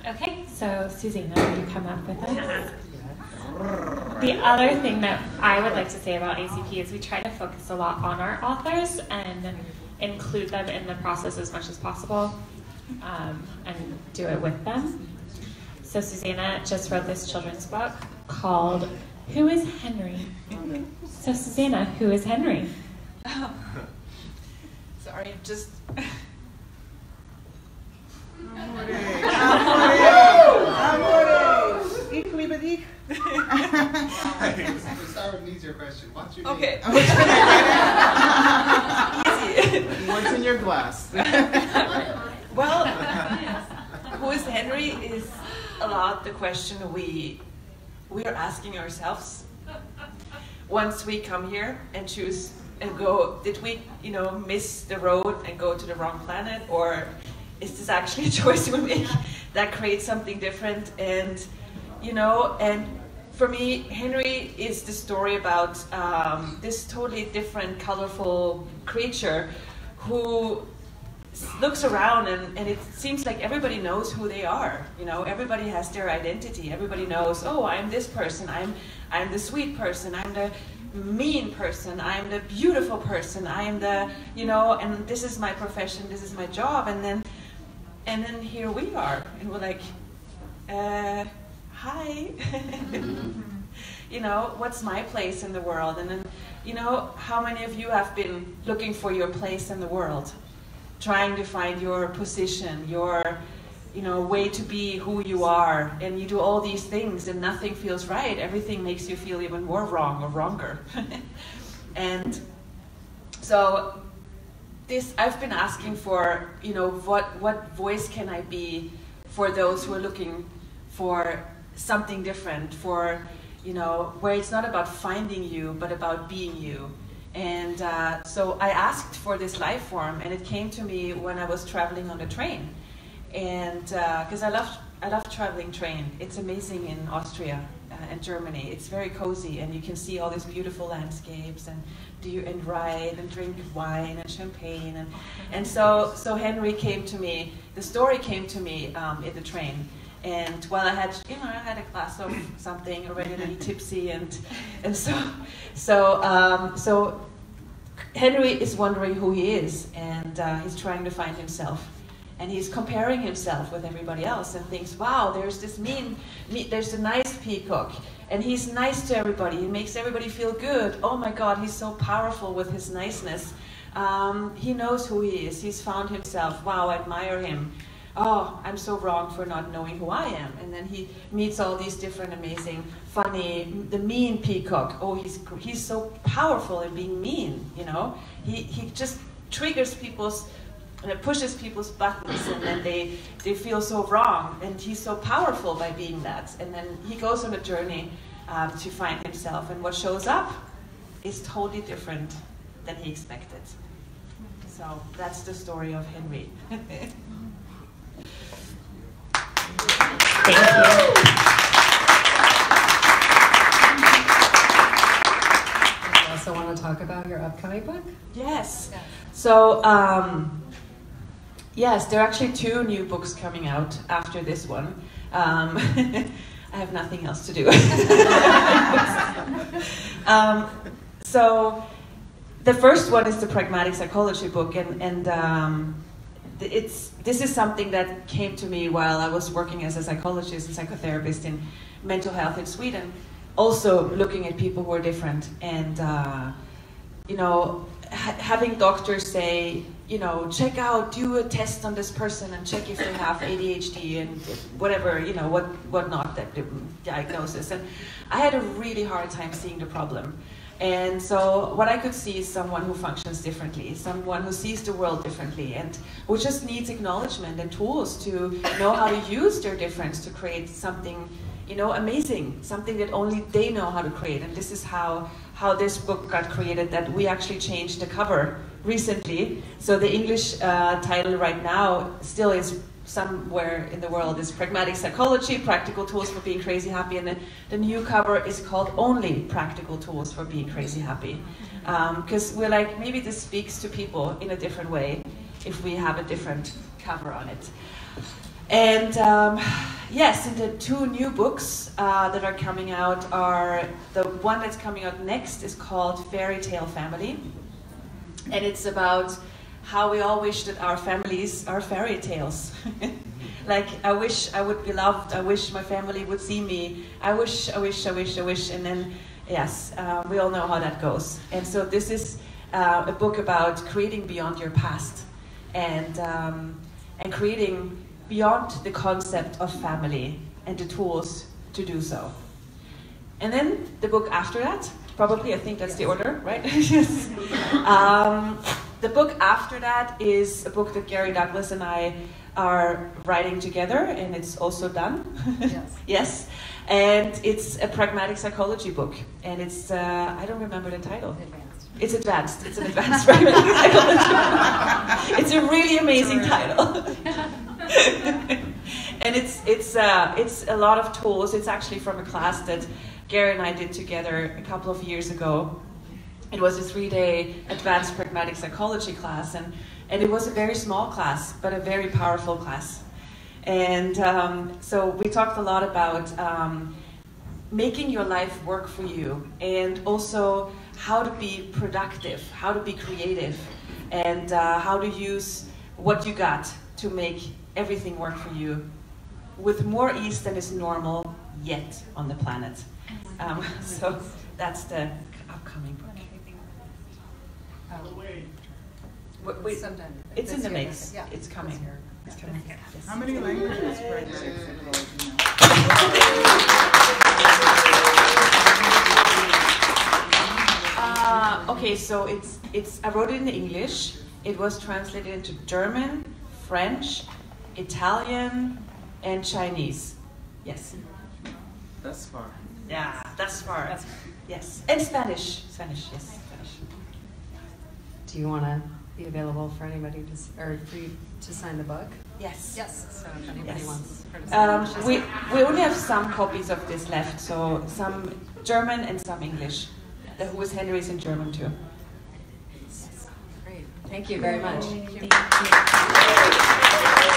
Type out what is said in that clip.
Okay, so Susanna, will you come up with us? The other thing that I would like to say about ACP is we try to focus a lot on our authors and include them in the process as much as possible, and do it with them. So Susanna just wrote this children's book called Who is Henry? So Susanna, who is Henry? Sorry, just... Start with an easier question. What's your name? Okay. Easy. What's in your glass? Well, who is Henry is a lot the question we are asking ourselves once we come here and choose and go. Did we, miss the road and go to the wrong planet, or is this actually a choice we make that creates something different? And and for me, Henry is the story about this totally different, colorful creature who looks around and it seems like everybody knows who they are. Everybody has their identity. Everybody knows, oh, I'm this person. I'm the sweet person. I'm the mean person. I'm the beautiful person. I'm the, and this is my profession. This is my job. And then here we are, and we're like, hi. What's my place in the world? And then, how many of you have been looking for your place in the world? Trying to find your position, your, way to be who you are. And you do all these things and nothing feels right. Everything makes you feel even more wrong or wronger. And so I've been asking for, what voice can I be for those who are looking for something different, for, where it's not about finding you, but about being you. And so I asked for this life form, and it came to me when I was traveling on the train. And because I love traveling train. It's amazing in Austria and Germany. It's very cozy, and you can see all these beautiful landscapes, and ride and drink wine and champagne. And so Henry came to me. The story came to me in the train. And while I had a glass of something, already a little tipsy, and so Henry is wondering who he is, and he's trying to find himself, and he's comparing himself with everybody else, and thinks, wow, there's this there's a nice peacock, and he's nice to everybody. He makes everybody feel good. Oh my God, he's so powerful with his niceness. He knows who he is. He's found himself. Wow, I admire him. Oh, I'm so wrong for not knowing who I am. And then he meets all these different, amazing, funny, the mean peacock. Oh, he's so powerful in being mean, He just triggers pushes people's buttons, and then they feel so wrong. And he's so powerful by being that. And then he goes on a journey to find himself. And what shows up is totally different than he expected. So that's the story of Henry. Thank you. You also want to talk about your upcoming book? Yes. So, yes, there are actually 2 new books coming out after this one. I have nothing else to do. So, the first one is the pragmatic psychology book, and this is something that came to me while I was working as a psychologist and psychotherapist in mental health in Sweden, also looking at people who are different, and having doctors say, check out, do a test on this person and check if they have ADHD and whatever, what not, that diagnosis. And I had a really hard time seeing the problem. And so what I could see is someone who functions differently, someone who sees the world differently, and who just needs acknowledgement and tools to know how to use their difference to create something, amazing, something that only they know how to create. And this is how this book got created, that we actually changed the cover recently. So the English title right now still is somewhere in the world is Pragmatic Psychology, Practical Tools for Being Crazy Happy, and the new cover is called only Practical Tools for Being Crazy Happy. Because we're like, maybe this speaks to people in a different way if we have a different cover on it. And Yes, and the two new books that are coming out are, the one that's coming out next is called Fairy Tale Family. And it's about how we all wish that our families are fairy tales. Like, I wish I would be loved, I wish my family would see me, I wish, and then, yes, we all know how that goes. And so this is a book about creating beyond your past, and creating beyond the concept of family and the tools to do so. And then the book after that, probably, I think that's the order, right? Yes. The book after that is a book that Gary Douglas and I are writing together, and it's also done. Yes. Yes. And it's a pragmatic psychology book, and it's, I don't remember the title. Advanced. It's advanced. It's an advanced pragmatic psychology book. It's a really amazing title. And it's a lot of tools. It's actually from a class that Gary and I did together a couple of years ago. It was a 3-day advanced pragmatic psychology class, and it was a very small class, but a very powerful class. And so we talked a lot about making your life work for you, and also how to be productive, how to be creative, and how to use what you got to make everything work for you with more ease than is normal yet on the planet. So that's the upcoming book. Sometime. It's in the This year, mix. yeah. It's coming. This year. It's coming. Yes. How many languages were Okay, so it's. I wrote it in English. It was translated into German, French, Italian, and Chinese. Yes. Thus far. Yeah, that's far. Yes, and Spanish. Spanish. Yes, Spanish. Do you want to be available for anybody to, or for you to sign the book? Yes. Yes. So if anybody Yes. wants her to sign it, We only have some copies of this left, so some German and some English. The Who is Henry is in German too. Great. Thank you very much. Thank you.